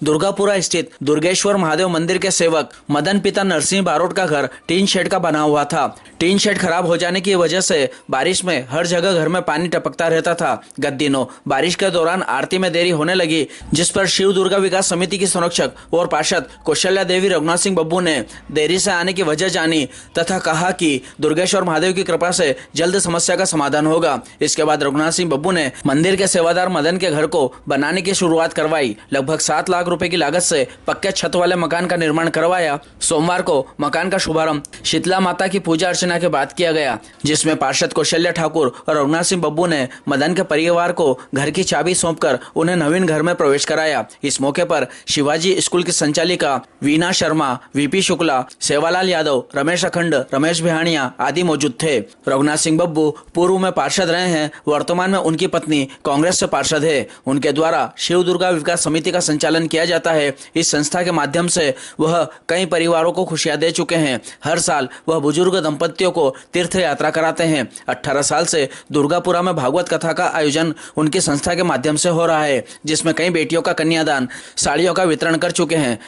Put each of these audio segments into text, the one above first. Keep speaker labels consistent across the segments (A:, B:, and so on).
A: दुर्गापुरा स्थित दुर्गेश्वर महादेव मंदिर के सेवक मदन पिता नरसिंह बारोट का घर टीन शेड का बना हुआ था। टीन शेड खराब हो जाने की वजह से बारिश में हर जगह घर में पानी टपकता रहता था। गत दिनों बारिश के दौरान आरती में देरी होने लगी, जिस पर शिव दुर्गा विकास समिति की संरक्षक और पार्षद कौशल्या देवी रघुनाथ सिंह बब्बू ने देरी से आने की वजह जानी तथा कहा कि दुर्गेश्वर महादेव की कृपा से जल्द समस्या का समाधान होगा। इसके बाद रघुनाथ सिंह बब्बू ने मंदिर के सेवादार मदन के घर को बनाने की शुरुआत करवाई। लगभग 7 लाख रुपए की लागत से पक्के छत वाले मकान का निर्माण करवाया। सोमवार को मकान का शुभारंभ शीतला माता की पूजा अर्चना के बाद किया गया, जिसमें पार्षद कौशल्या ठाकुर और रघुनाथ सिंह बब्बू ने मदन के परिवार को घर की चाबी सौंपकर उन्हें नवीन घर में प्रवेश कराया। इस मौके पर शिवाजी स्कूल की संचालिका वीना शर्मा, वीपी शुक्ला, सेवालाल यादव, रमेश अखंड, रमेश बिहानिया आदि मौजूद थे। रघुनाथ सिंह बब्बू पूर्व में पार्षद रहे हैं। वर्तमान में उनकी पत्नी कांग्रेस से पार्षद है। उनके द्वारा शिव दुर्गा विकास समिति का संचालन किया जाता है। इस संस्था के माध्यम से वह कई परिवारों को खुशियां दे चुके हैं। हर साल वह बुजुर्ग दंपतियों को तीर्थ यात्रा कराते हैं। 18 साल से दुर्गापुरा में भागवत कथा का आयोजन उनकी संस्था के माध्यम से हो रहा है, जिसमें कई बेटियों का कन्यादान, साड़ियों का वितरण कर चुके हैं।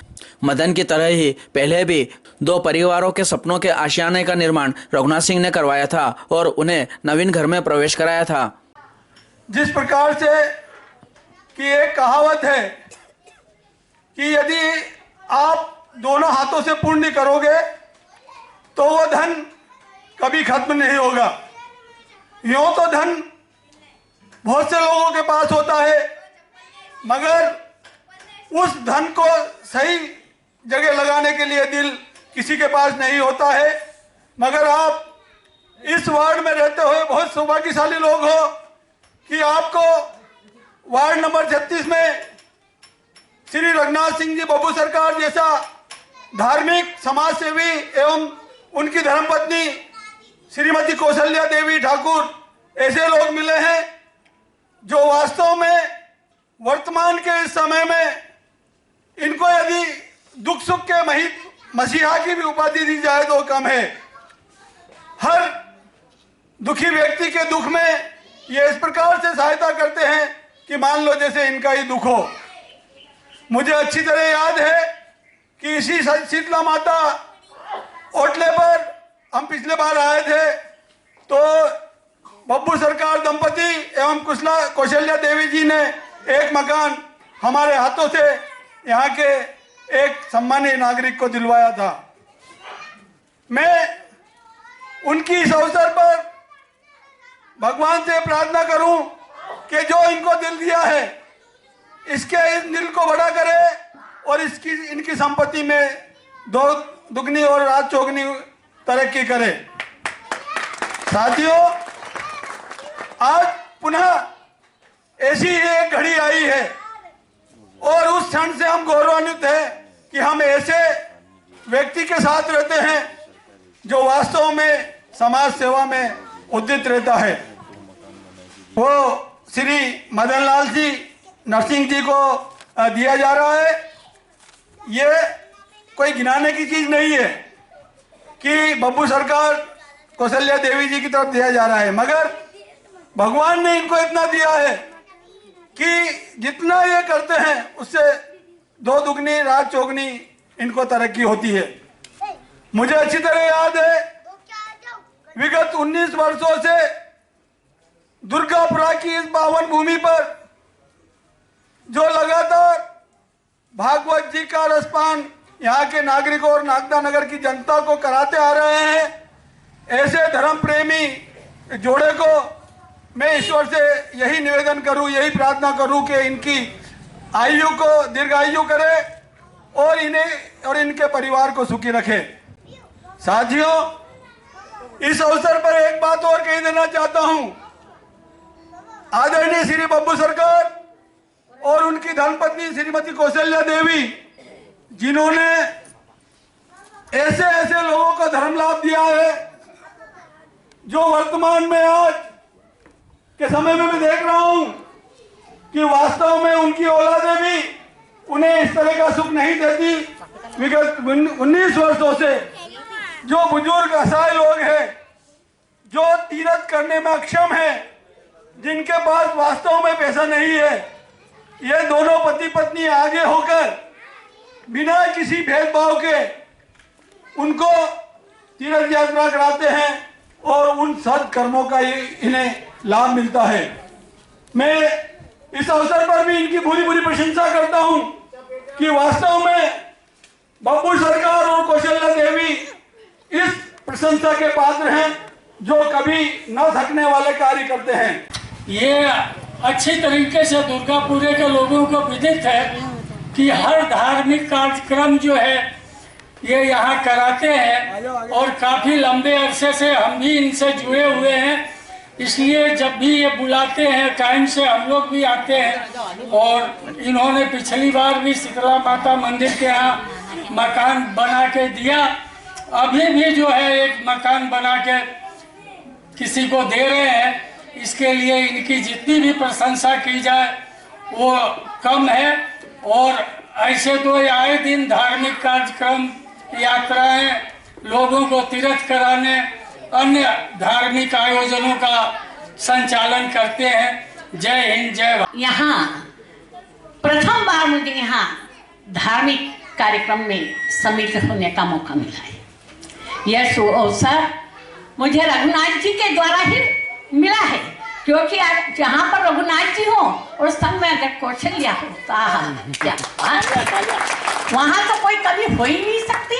A: मदन की तरह ही पहले भी 2 परिवारों के सपनों के आशियाने का निर्माण रघुनाथ सिंह ने करवाया था और उन्हें नवीन घर में प्रवेश कराया था।
B: जिस प्रकार से कि एक कहावत है कि यदि आप दोनों हाथों से पुण्य करोगे तो वो धन कभी खत्म नहीं होगा। यूं तो धन बहुत से लोगों के पास होता है, मगर उस धन को सही जगह लगाने के लिए दिल किसी के पास नहीं होता है। मगर आप इस वार्ड में रहते हुए बहुत सौभाग्यशाली लोग हो कि आपको वार्ड नंबर 36 में श्री रघुनाथ सिंह जी बब्बू सरकार जैसा धार्मिक समाज सेवी एवं उनकी धर्मपत्नी श्रीमती कौशल्या देवी ठाकुर ऐसे लोग मिले हैं जो वास्तव में वर्तमान के इस समय में इनको यदि दुख सुख के मसीहा की भी उपाधि दी जाए तो कम है। हर दुखी व्यक्ति के दुख में ये इस प्रकार से सहायता करते हैं कि मान लो जैसे इनका ही दुख हो। मुझे अच्छी तरह याद है कि इसी शीतला माता ओटले पर हम पिछले बार आए थे तो बब्बू सरकार दंपति एवं कौशल्या देवी जी ने एक मकान हमारे हाथों से यहाँ के एक सम्मानित नागरिक को दिलवाया था। मैं उनकी इस अवसर पर भगवान से प्रार्थना करूं कि जो इनको दिल दिया है इसके इस दिल को बड़ा करे और इनकी संपत्ति में दुगनी और रात चौगनी तरक्की करे। साथियों, आज पुनः ऐसी एक घड़ी आई है और उस क्षण से हम गौरवान्वित हैं कि हम ऐसे व्यक्ति के साथ रहते हैं जो वास्तव में समाज सेवा में उद्यत रहता है। वो श्री मदन लाल जी नरसिंह जी को दिया जा रहा है। ये कोई गिनाने की चीज नहीं है कि बब्बू सरकार कौशल्या देवी जी की तरफ दिया जा रहा है, मगर भगवान ने इनको इतना दिया है कि जितना ये करते हैं उससे 2 दुगनी रात चौगनी इनको तरक्की होती है। मुझे अच्छी तरह याद है विगत 19 वर्षों से दुर्गापुरा की इस पावन भूमि पर जो लगातार भागवत जी का रसपान यहाँ के नागरिकों और नागदा नगर की जनता को कराते आ रहे हैं, ऐसे धर्म प्रेमी जोड़े को मैं ईश्वर से यही निवेदन करूं, यही प्रार्थना करूं कि इनकी आयु को दीर्घायु करे और इन्हें और इनके परिवार को सुखी रखे। साथियों, इस अवसर पर एक बात और कह देना चाहता हूं। आदरणीय श्री बब्बू सरकार और उनकी धर्मपत्नी श्रीमती कौशल्या देवी, जिन्होंने ऐसे ऐसे लोगों को धर्म लाभ दिया है जो वर्तमान में आज के समय में मैं देख रहा हूं कि वास्तव में उनकी औलादें भी उन्हें इस तरह का सुख नहीं देती। विगत 19 वर्षों से जो बुजुर्ग असहाय लोग हैं, जो तीर्थ करने में अक्षम हैं, जिनके पास वास्तव में पैसा नहीं है, ये दोनों पति पत्नी आगे होकर बिना किसी भेदभाव के उनको तीर्थ यात्रा कराते हैं और उन सत्कर्मों का इन्हें लाभ मिलता है। मैं इस अवसर पर भी इनकी पूरी पूरी प्रशंसा करता हूं कि वास्तव में बब्बू सरकार और कौशल्या देवी इस प्रशंसा के पात्र हैं जो कभी न थकने वाले कार्य करते हैं।
C: ये अच्छी तरीके से दुर्गापुरे के लोगों को विदित है कि हर धार्मिक कार्यक्रम जो है ये यहाँ कराते हैं और काफी लंबे अरसे से हम भी इनसे जुड़े हुए हैं, इसलिए जब भी ये बुलाते हैं टाइम से हम लोग भी आते हैं। और इन्होंने पिछली बार भी शीतला माता मंदिर के यहाँ मकान बना के दिया, अभी भी जो है एक मकान बना के किसी को दे रहे हैं। इसके लिए इनकी जितनी भी प्रशंसा की जाए वो कम है। और ऐसे तो आए दिन धार्मिक कार्यक्रम, यात्राएं, लोगों को तीर्थ कराने, अन्य धार्मिक आयोजनों का संचालन करते हैं। जय हिंद, जय भारत।
D: यहाँ प्रथम बार मुझे यहाँ धार्मिक कार्यक्रम में सम्मिलित होने का मौका मिला है। यह अवसर मुझे रघुनाथ जी के द्वारा ही मिला है, क्योंकि जहाँ पर रघुनाथ जी हो और संग में अगर कौशल्या होता है वहाँ तो कोई कभी हो ही नहीं सकती,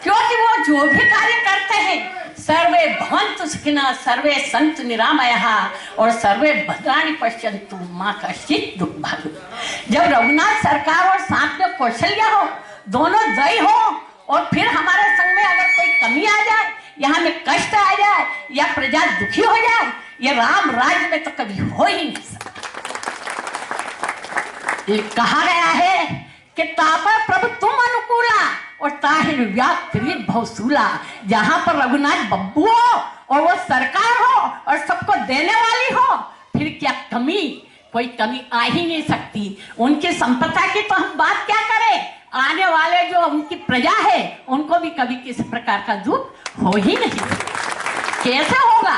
D: क्योंकि वो जो भी कार्य करते हैं सर्वे भवन्तु सुखिनः सर्वे सन्तु निरामयाः और सर्वे भद्राणि पश्यन्तु मा कश्चित् दुर्भाग्यः। जब रघुनाथ सरकार और साथ में कौशल्या हो, दोनों दई हो और फिर हमारे संग में अगर कोई कमी आ जाए, यहाँ में कष्ट आ जाए या प्रजा दुखी हो जाए, ये राम राज्य में तो कभी हो ही नहीं सकता। ये कहा गया है कि तापर प्रभु तुम अनुकूला और ताहिर व्याप्त भवसूला। जहां पर रघुनाथ बब्बू हो और वो सरकार हो और सबको देने वाली हो, फिर क्या कमी, कोई कमी आ ही नहीं सकती। उनकी संपदा की तो हम बात क्या करें, आने वाले जो उनकी प्रजा है उनको भी कभी किसी प्रकार का दुख हो ही नहीं। कैसे होगा,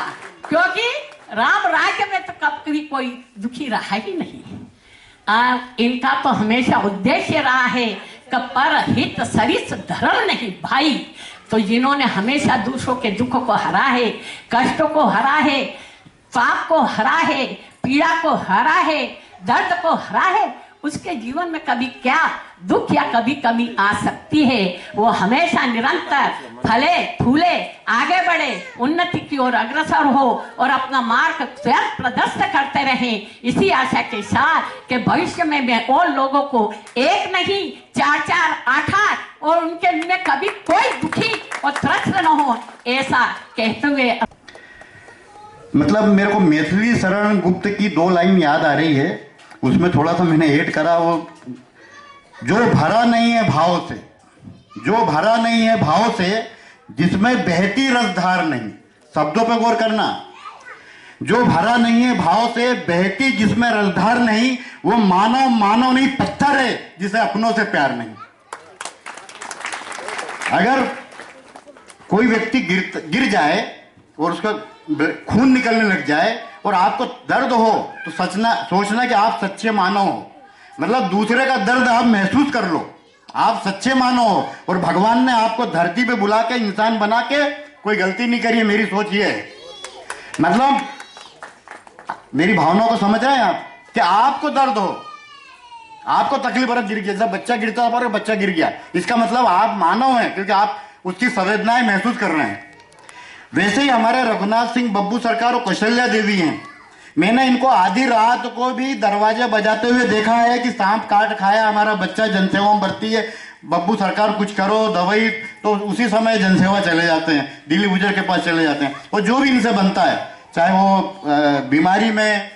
D: क्योंकि राम राज्य में तो कभी कोई दुखी रहा ही नहीं। इनका तो हमेशा उद्देश्य रहा है कि परहित सरिस धर्म नहीं भाई। तो जिन्होंने हमेशा दूसरों के दुख को हरा है, कष्टों को हरा है, पाप को हरा है, पीड़ा को हरा है, दर्द को हरा है, उसके जीवन में कभी क्या दुख या कभी कमी आ सकती है। वो हमेशा निरंतर फले फूले आगे बढ़े, उन्नति की ओर अग्रसर हो और अपना मार्ग स्वयं प्रदर्शित करते रहें। इसी आशा के साथ कि भविष्य में मैं और लोगों को एक नहीं 4-4, 8-8 और उनके में कभी कोई दुखी और त्रस्त न हो, ऐसा कहते हुए
E: मतलब मेरे को मैथिली शरण गुप्त की 2 लाइन याद आ रही है, उसमें थोड़ा सा मैंने ऐड करा। वो जो भरा नहीं है भाव से, जो भरा नहीं है भाव से, जिसमें बहती रसधार नहीं। शब्दों पे गौर करना। जो भरा नहीं है भाव से, बहती जिसमें रसधार नहीं, वो मानव मानव नहीं पत्थर है जिसे अपनों से प्यार नहीं। अगर कोई व्यक्ति गिर जाए और उसका खून निकलने लग जाए और आपको दर्द हो तो सोचना कि आप सच्चे मानव हो, मतलब दूसरे का दर्द आप महसूस कर लो, आप सच्चे मानव हो। और भगवान ने आपको धरती पे बुला के इंसान बना के कोई गलती नहीं करी है। मेरी सोच ये है, मतलब मेरी भावनाओं को समझ रहे हैं आप, कि आपको दर्द हो, आपको तकलीफ हो, गिर गया, जब बच्चा गिरता है और बच्चा गिर गया, इसका मतलब आप मानव हैं क्योंकि आप उसकी संवेदनाएं महसूस कर रहे हैं। वैसे ही हमारे रघुनाथ सिंह बब्बू सरकार और कौशल्या देवी हैं। मैंने इनको आधी रात को भी दरवाजे बजाते हुए देखा है कि सांप काट खाया, हमारा बच्चा जनसेवा में भर्ती है, बब्बू सरकार कुछ करो दवाई, तो उसी समय जनसेवा चले जाते हैं, दिल्ली बुजुर्ग के पास चले जाते हैं। और जो भी इनसे बनता है, चाहे वो बीमारी में,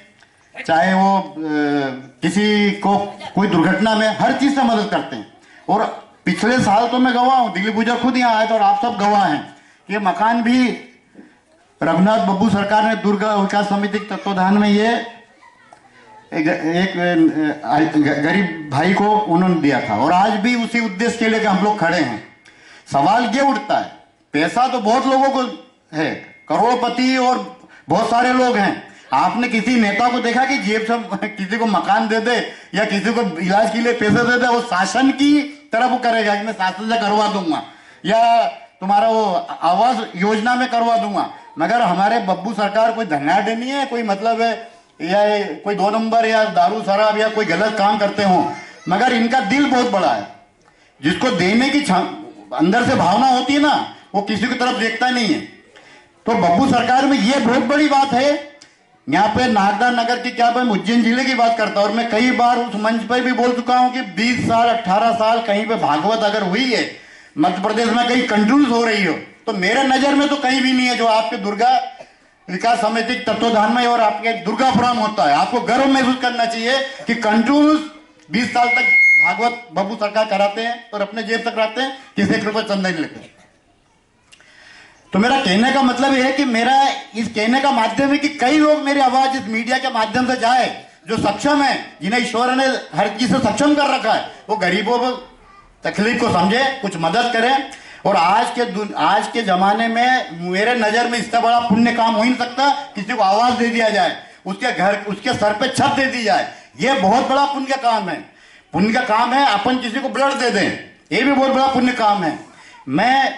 E: चाहे वो किसी को कोई दुर्घटना में, हर चीज से मदद करते हैं। और पिछले साल तो मैं गवाह हूँ, दिल्ली बुजुर्ग खुद यहाँ आए थे और आप सब गवाह हैं। ये मकान भी रघुनाथ बब्बू सरकार ने दुर्गा विकास समिति के तत्वाधान में ये एक गरीब भाई को उन्होंने दिया था, और आज भी उसी उद्देश्य के लिए हम लोग खड़े हैं। सवाल ये उठता है, पैसा तो बहुत लोगों को है, करोड़पति और बहुत सारे लोग हैं, आपने किसी नेता को देखा कि जेब से किसी को मकान दे दे या किसी को इलाज के लिए पैसे दे दे? वो शासन की तरफ वो करेगा कि मैं शासन से करवा दूंगा या तुम्हारा वो आवास योजना में करवा दूंगा। मगर हमारे बब्बू सरकार कोई धन्याड नहीं है, कोई मतलब है या कोई 2 नंबर या दारू शराब या कोई गलत काम करते हो, मगर इनका दिल बहुत बड़ा है। जिसको देने की अंदर से भावना होती है ना, वो किसी की तरफ देखता नहीं है। तो बब्बू सरकार में ये बहुत बड़ी बात है। यहाँ पे नागदा नगर की क्या मैं उज्जैन जिले की बात करता हूँ, और मैं कई बार उस मंच पर भी बोल चुका हूँ कि 20 साल 18 साल कहीं पे भागवत अगर हुई है मध्य प्रदेश में, कहीं कंट्रोल हो रही हो, तो मेरे नजर में तो कहीं भी नहीं है। जो आपके दुर्गा विकास समिति तत्वाधान में और आपके दुर्गापुरम होता है, आपको गर्व महसूस करना चाहिए कि कंट्रोल 20 साल तक भागवत बब्बू सरकार कराते हैं और अपने जेब तक रहते हैं, किसी एक रुपये चंदा नहीं लेते। तो मेरा कहने का मतलब यह है कि मेरा इस कहने का माध्यम है कि कई लोग मेरी आवाज इस मीडिया के माध्यम से जाए, जो सक्षम है, जिन्हें ईश्वर ने हर चीज से सक्षम कर रखा है, वो गरीबों को तकलीफ को समझे, कुछ मदद करें। और आज के जमाने में मेरे नजर में इससे बड़ा पुण्य काम हो ही नहीं सकता। किसी को आवाज दे दिया जाए, उसके घर उसके सर पे छत दे दी जाए, ये बहुत बड़ा पुण्य का काम है। पुण्य का काम है अपन किसी को ब्लड दे दें, ये भी बहुत बड़ा पुण्य काम है। मैं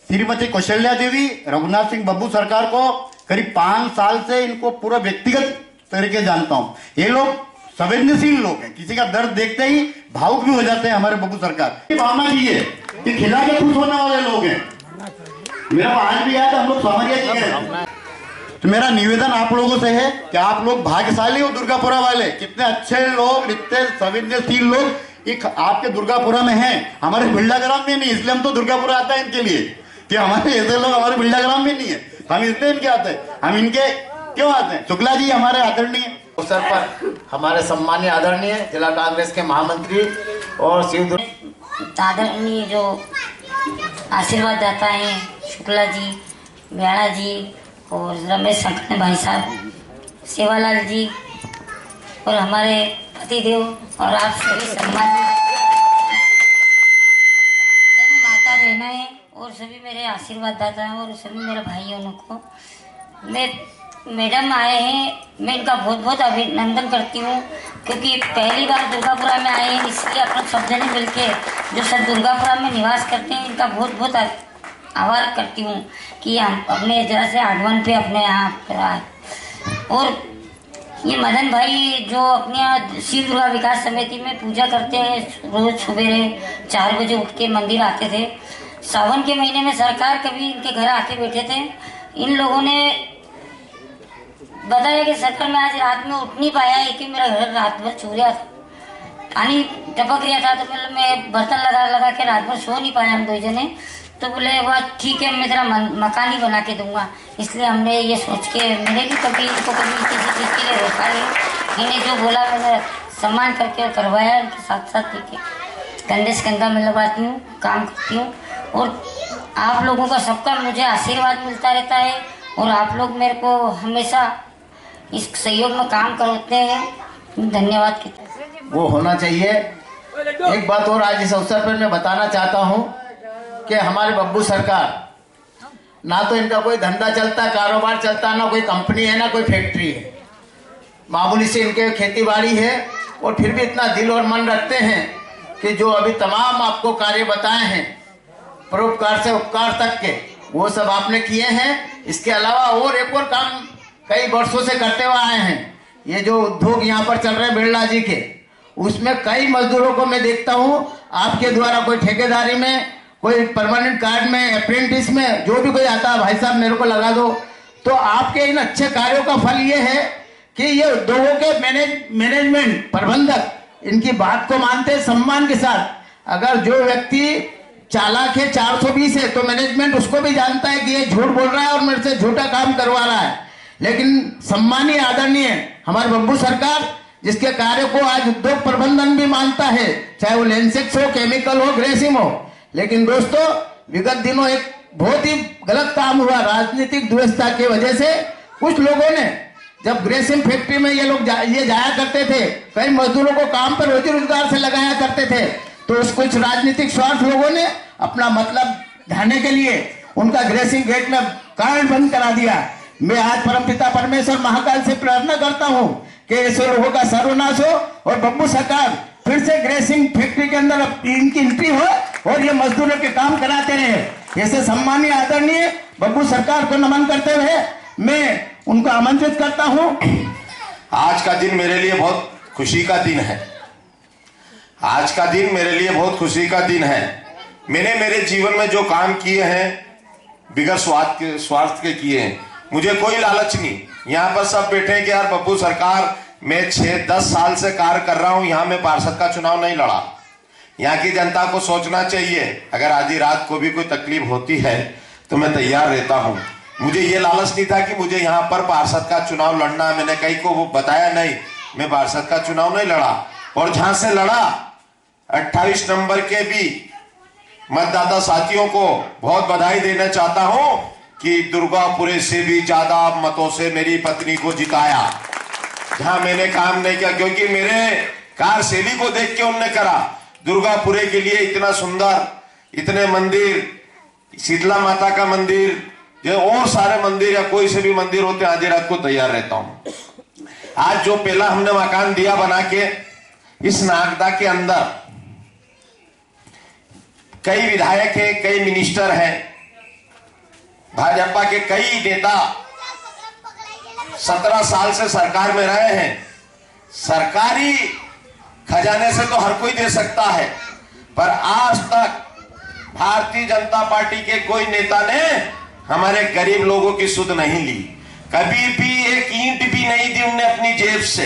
E: श्रीमती कौशल्या देवी, रघुनाथ सिंह बब्बू सरकार को करीब 5 साल से इनको पूरा व्यक्तिगत तरीके जानता हूं। ये लोग संवेदनशील लोग हैं, किसी का दर्द देखते ही भावुक भी हो जाते हैं। हमारे बब्बू सरकार ये भावना की है कि खिला के खुश होने वाले लोग हैं। मेरा आज भी याद, हम लोग समझिए जी हैं। तो मेरा निवेदन आप लोगों से है कि आप लोग भाग्यशाली हो, दुर्गापुरा वाले, कितने अच्छे लोग, कितने संवेदनशील लोग एक आपके दुर्गापुरा में हैं। हमारे बिल्डाग्राम में नहीं, इसलिए हम तो दुर्गापुरा आता है इनके लिए कि हमारे ऐसे लोग हमारे बिल्डाग्राम में नहीं है, हम इसलिए इनके आते हैं। हम इनके क्यों आते हैं? शुक्ला जी हमारे आदरणीय
F: अवसर पर हमारे सम्मानीय आदरणीय जिला कांग्रेस के महामंत्री और शिव
G: आदरणीय जो आशीर्वाद दाता है शुक्ला जी, ब्याड़ा जी और रमेश शंकर भाई साहब, सेवालाल जी और हमारे पतिदेव और आप सभी सम्मानित माता बहनें और सभी मेरे आशीर्वाद दाता हैं और सभी मेरे भाइयों को मैं मैडम आए हैं, मैं इनका बहुत बहुत अभिनंदन करती हूँ क्योंकि पहली बार दुर्गापुरा में आए हैं, इसलिए अपन सब जने मिलके जो सब दुर्गापुरा में निवास करते हैं इनका बहुत बहुत आभार करती हूँ कि हम अपने जरा से आगमन पे अपने यहाँ करा है। और ये मदन भाई जो अपने यहाँ शिव दुर्गा विकास समिति में पूजा करते हैं, रोज सवेरे 4 बजे उठ के मंदिर आते थे। सावन के महीने में सरकार कभी इनके घर आके बैठे थे। इन लोगों ने बताया कि सरकार मैं आज रात में उठ नहीं पाया है कि मेरा घर रात भर छू रहा था, पानी टपक रहा था, तो मतलब मैं बर्तन लगा के रात भर सो नहीं पाया हम 2 जने। तो बोले वह ठीक है, मैं तेरा मकान ही बना के दूंगा। इसलिए हमने ये सोच के, मैंने भी कभी इनको कभी किसी चीज़ के लिए रोका नहीं, इन्हें जो बोला मैंने सम्मान करके करवाया। उनके साथ साथ ठीक है कंधे से कंधा में लगाती हूँ, काम करती हूँ और आप लोगों का सबका मुझे आशीर्वाद मिलता रहता है और आप लोग मेरे को हमेशा इस सहयोग में काम करते हैं। धन्यवाद।
F: वो होना चाहिए। एक बात और आज इस अवसर पर मैं बताना चाहता हूँ कि हमारे बब्बू सरकार, ना तो इनका कोई धंधा चलता, कारोबार चलता, ना कोई कंपनी है ना कोई फैक्ट्री है, मामूली से इनके खेती बाड़ी है और फिर भी इतना दिल और मन रखते हैं कि जो अभी तमाम आपको कार्य बताए हैं, परोपकार से उपकार तक के, वो सब आपने किए हैं। इसके अलावा और एक और काम कई वर्षों से करते हुए आए हैं। ये जो उद्योग यहाँ पर चल रहे हैं बिरला जी के, उसमें कई मजदूरों को मैं देखता हूँ आपके द्वारा, कोई ठेकेदारी में, कोई परमानेंट कार्ड में, अप्रेंटिस में, जो भी कोई आता है भाई साहब मेरे को लगा दो। तो आपके इन अच्छे कार्यों का फल ये है कि ये उद्योगों के मैनेजमेंट प्रबंधक इनकी बात को मानते हैं सम्मान के साथ। अगर जो व्यक्ति चालाक है, 420 है, तो मैनेजमेंट उसको भी जानता है कि ये झूठ बोल रहा है और मेरे से झूठा काम करवा रहा है। लेकिन सम्मानीय आदरणीय हमारे बब्बू सरकार, जिसके कार्य को आज उद्योग प्रबंधन भी मानता है, चाहे वो लेंसेक्स हो, केमिकल हो, ग्रेसिम हो। लेकिन दोस्तों, विगत दिनों एक बहुत ही गलत काम हुआ राजनीतिक दुष्टता की वजह से। कुछ लोगों ने, जब ग्रेसिम फैक्ट्री में ये लोग ये जाया करते थे, कई मजदूरों को काम पर रोजी रोजगार से लगाया करते थे, तो कुछ राजनीतिक स्वार्थ लोगों ने अपना मतलब ढाने के लिए उनका ग्रेसिंग गेट में कारण बंद करा दिया। मैं आज परमपिता परमेश्वर महाकाल से प्रार्थना करता हूँ कि ऐसे लोगों का सर्वनाश हो और बब्बू सरकार फिर से ग्रेसिंग फैक्ट्री के अंदर इनकी एंट्री हो और ये मजदूरों के काम कराते रहे। ऐसे सम्मानीय आदरणीय बब्बू सरकार को नमन करते हुए मैं उनको आमंत्रित करता हूँ।
H: आज का दिन मेरे लिए बहुत खुशी का दिन है। आज का दिन मेरे लिए बहुत खुशी का दिन है। मैंने मेरे जीवन में जो काम किए हैं बिगैर स्वार्थ के किए हैं। मुझे कोई लालच नहीं। यहाँ पर सब बैठे हैं कि यार बब्बू सरकार मैं 6-10 साल से कार्य कर रहा हूँ, यहाँ मैं पार्षद का चुनाव नहीं लड़ा। यहाँ की जनता को सोचना चाहिए, अगर आधी रात को भी कोई तकलीफ होती है तो मैं तैयार रहता हूँ। मुझे ये लालच नहीं था कि मुझे यहाँ पर पार्षद का चुनाव लड़ना है। मैंने कहीं को वो बताया नहीं, मैं पार्षद का चुनाव नहीं लड़ा। और जहां से लड़ा 28 नंबर के भी मतदाता साथियों को बहुत बधाई देना चाहता हूं कि दुर्गापुरे से भी ज्यादा मतों से मेरी पत्नी को जिताया। जहां मैंने काम नहीं किया, क्योंकि मेरे कार्यशैली को देख के उन्होंने करा। दुर्गापुरे के लिए इतना सुंदर, इतने मंदिर, शीतला माता का मंदिर, जो और सारे मंदिर या कोई से भी मंदिर होते, आधी रात को तैयार रहता हूं। आज जो पहला हमने मकान दिया बना के, इस नागदा के अंदर कई विधायक हैं, कई मिनिस्टर हैं, भाजपा के कई नेता 17 साल से सरकार में रहे हैं। सरकारी खजाने से तो हर कोई दे सकता है, पर आज तक भारतीय जनता पार्टी के कोई नेता ने हमारे गरीब लोगों की सुध नहीं ली। कभी भी एक ईंट भी नहीं दी उन्होंने अपनी जेब से।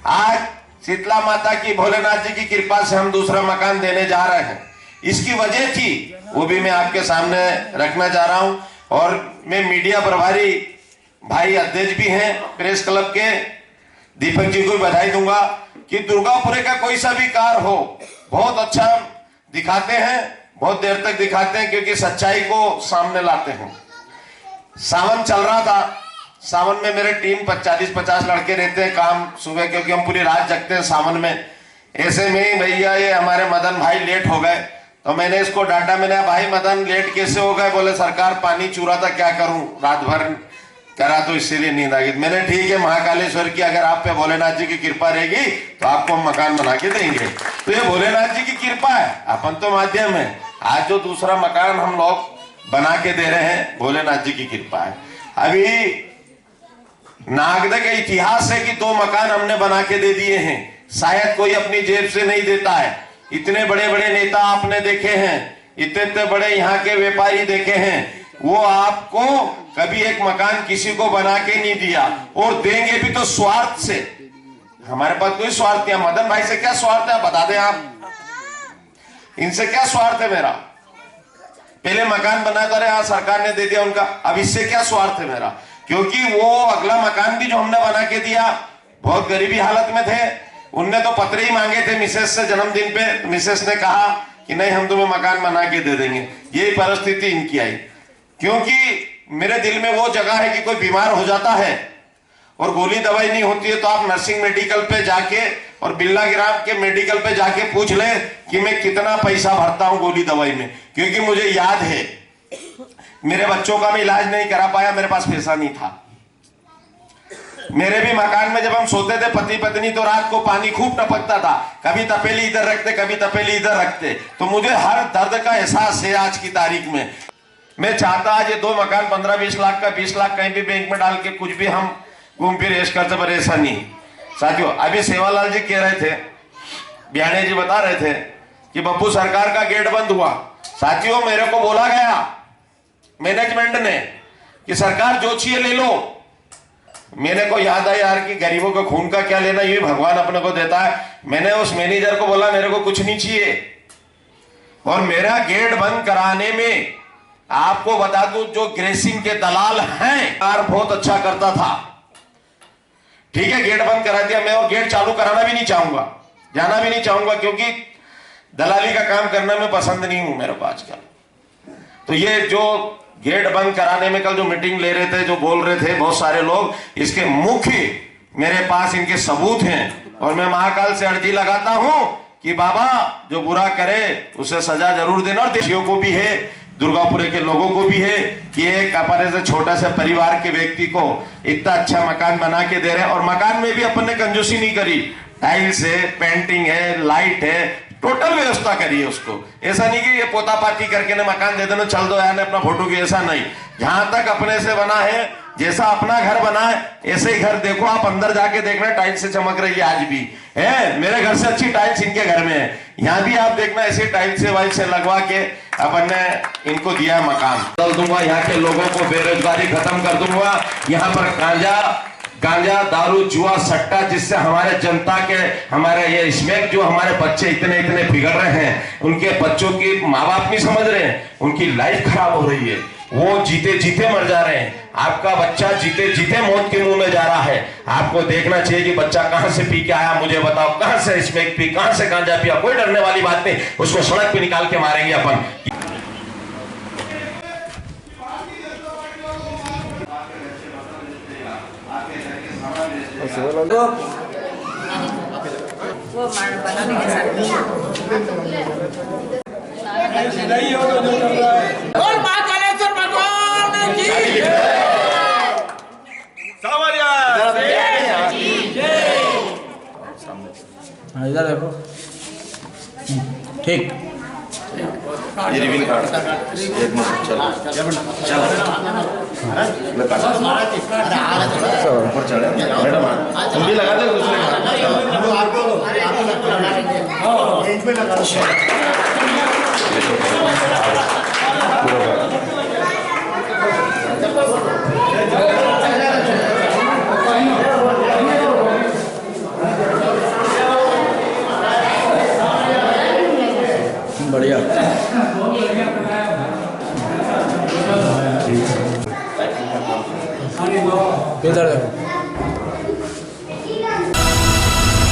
H: आज शीतला माता की, भोलेनाथ जी की कृपा से हम दूसरा मकान देने जा रहे हैं। इसकी वजह थी, वो भी मैं आपके सामने रखना चाह रहा हूं। और मैं मीडिया प्रभारी भाई अध्यक्ष भी हैं प्रेस क्लब के, दीपक जी को भी बधाई दूंगा कि दुर्गापुरे का कोई सा भी कार्य हो बहुत अच्छा दिखाते हैं, बहुत देर तक दिखाते हैं, क्योंकि सच्चाई को सामने लाते हैं। सावन चल रहा था, सावन में मेरे टीम 40-50 लड़के रहते हैं काम सुबह, क्योंकि हम पूरी रात जगते हैं सावन में। ऐसे में भैया ये हमारे मदन भाई लेट हो गए, तो मैंने इसको डांटा। मैंने भाई मदन लेट कैसे हो गए? बोले सरकार पानी चूरा था, क्या करूं, रात भर करा तो इसीलिए नींद आ गई। मैंने ठीक है, महाकालेश्वर की अगर आप पे भोलेनाथ जी की कृपा रहेगी तो आपको हम मकान बना के देंगे। तो ये भोलेनाथ जी की कृपा है, अपन तो माध्यम है। आज जो दूसरा मकान हम लोग बना के दे रहे हैं, भोलेनाथ जी की कृपा है। अभी नागदा के इतिहास है कि 2 मकान हमने बना के दे दिए हैं। शायद कोई अपनी जेब से नहीं देता है। इतने बड़े बड़े नेता आपने देखे हैं, इतने बड़े यहाँ के व्यापारी देखे हैं, वो आपको कभी एक मकान किसी को बना के नहीं दिया, और देंगे भी तो स्वार्थ से। हमारे पास कोई स्वार्थ नहीं। मदन भाई से क्या स्वार्थ है बता दें आप, इनसे क्या स्वार्थ है मेरा? पहले मकान बना कर यहाँ सरकार ने दे दिया उनका, अब इससे क्या स्वार्थ है मेरा? क्योंकि वो अगला मकान भी जो हमने बना के दिया, बहुत गरीबी हालत में थे, उनने तो पत्र ही मांगे थे मिसेस से जन्मदिन पे। तो मिसेस ने कहा कि नहीं हम तुम्हें मकान बना के दे देंगे। यही परिस्थिति इनकी आई, क्योंकि मेरे दिल में वो जगह है कि कोई बीमार हो जाता है और गोली दवाई नहीं होती है, तो आप नर्सिंग मेडिकल पे जाके और बिल्ला ग्राम के मेडिकल पे जाके पूछ ले कि मैं कितना पैसा भरता हूं गोली दवाई में। क्योंकि मुझे याद है, मेरे बच्चों का भी इलाज नहीं करा पाया, मेरे पास पैसा नहीं था। मेरे भी मकान में जब हम सोते थे पति पत्नी, तो रात को पानी खूब टपकता था, कभी तपेली इधर रखते, कभी तपेली इधर रखते। तो मुझे हर दर्द का एहसास है आज की तारीख में। मैं चाहता आज ये 2 मकान 15-20 लाख का, 20 लाख कहीं भी बैंक में डाल के कुछ भी हम घूम फिर ऐश करते, पर ऐसा नहीं। साथियों, अभी सेवालाल जी कह रहे थे, बिहाने जी बता रहे थे कि बब्बू सरकार का गेट बंद हुआ। साथियों, मेरे को बोला गया मैनेजमेंट ने कि सरकार जो चाहिए ले लो। मेरे को याद आया यार कि गरीबों को खून का क्या लेना, ये भगवान अपने को देता है। मैंने उस मैनेजर को बोला मेरे को कुछ नहीं चाहिए, और मेरा गेट बंद कराने में आपको बता दूं, जो ग्रेसिंग के दलाल हैं, कार बहुत अच्छा करता था। ठीक है, गेट बंद करा दिया मैं, और गेट चालू कराना भी नहीं चाहूंगा, जाना भी नहीं चाहूंगा, क्योंकि दलाली का काम करना मैं पसंद नहीं हूं मेरे को आजकल। तो ये जो गेट बंद कराने में कल जो मीटिंग ले रहे थे, जो बोल रहे थे बहुत सारे लोग, इसके मुख्य मेरे पास इनके सबूत हैं। और मैं महाकाल से अर्जी लगाता हूं कि बाबा जो बुरा करे उसे सजा जरूर देना। और देशियों को भी है दुर्गापुरे के लोगों को भी है कि एक अपने से छोटा सा परिवार के व्यक्ति को इतना अच्छा मकान बना के दे रहे हैं। और मकान में भी अपन ने कंजूसी नहीं करी, टाइल्स है, पेंटिंग है, लाइट है, टोटल व्यवस्था करी है उसको। ऐसा नहीं कि ये पोतापाती करके ने मकान दे देना चल दो यार ने अपना फोटो की, ऐसा नहीं। जहां तक अपने से बना है, जैसा अपना घर बना है ऐसे ही घर देखो आप, अंदर जाके देखना टाइल्स से चमक रही है आज भी है। मेरे घर से अच्छी टाइल्स इनके घर में है, यहाँ भी आप देखना ऐसे टाइल्स से वाइल से लगवा के अपन ने इनको दिया है मकान। चल दूंगा, यहाँ के लोगों को बेरोजगारी खत्म कर दूंगा। यहाँ पर गांजा दारू जुआ सट्टा, जिससे हमारे जनता के हमारे ये इसमें जो हमारे बच्चे इतने बिगड़ रहे हैं, उनके बच्चों की माँ बाप नहीं समझ रहे हैं, उनकी लाइफ खराब हो रही है, वो जीते जीते मर जा रहे हैं। आपका बच्चा जीते जीते मौत के मुंह में जा रहा है। आपको देखना चाहिए कि बच्चा कहां से पी के आया, मुझे बताओ, कहां से स्मोक पी, कहां से गांजा पिया। कोई डरने वाली बात नहीं, उसको सड़क पे निकाल के मारेंगे अपन।
A: इधर देखो, ठीक।
H: ये रिवील कार्ड एक मिनट, चलो ऊपर चढ़े मैडम, तुम भी लगा दो दूसरे
A: बढ़िया। इधर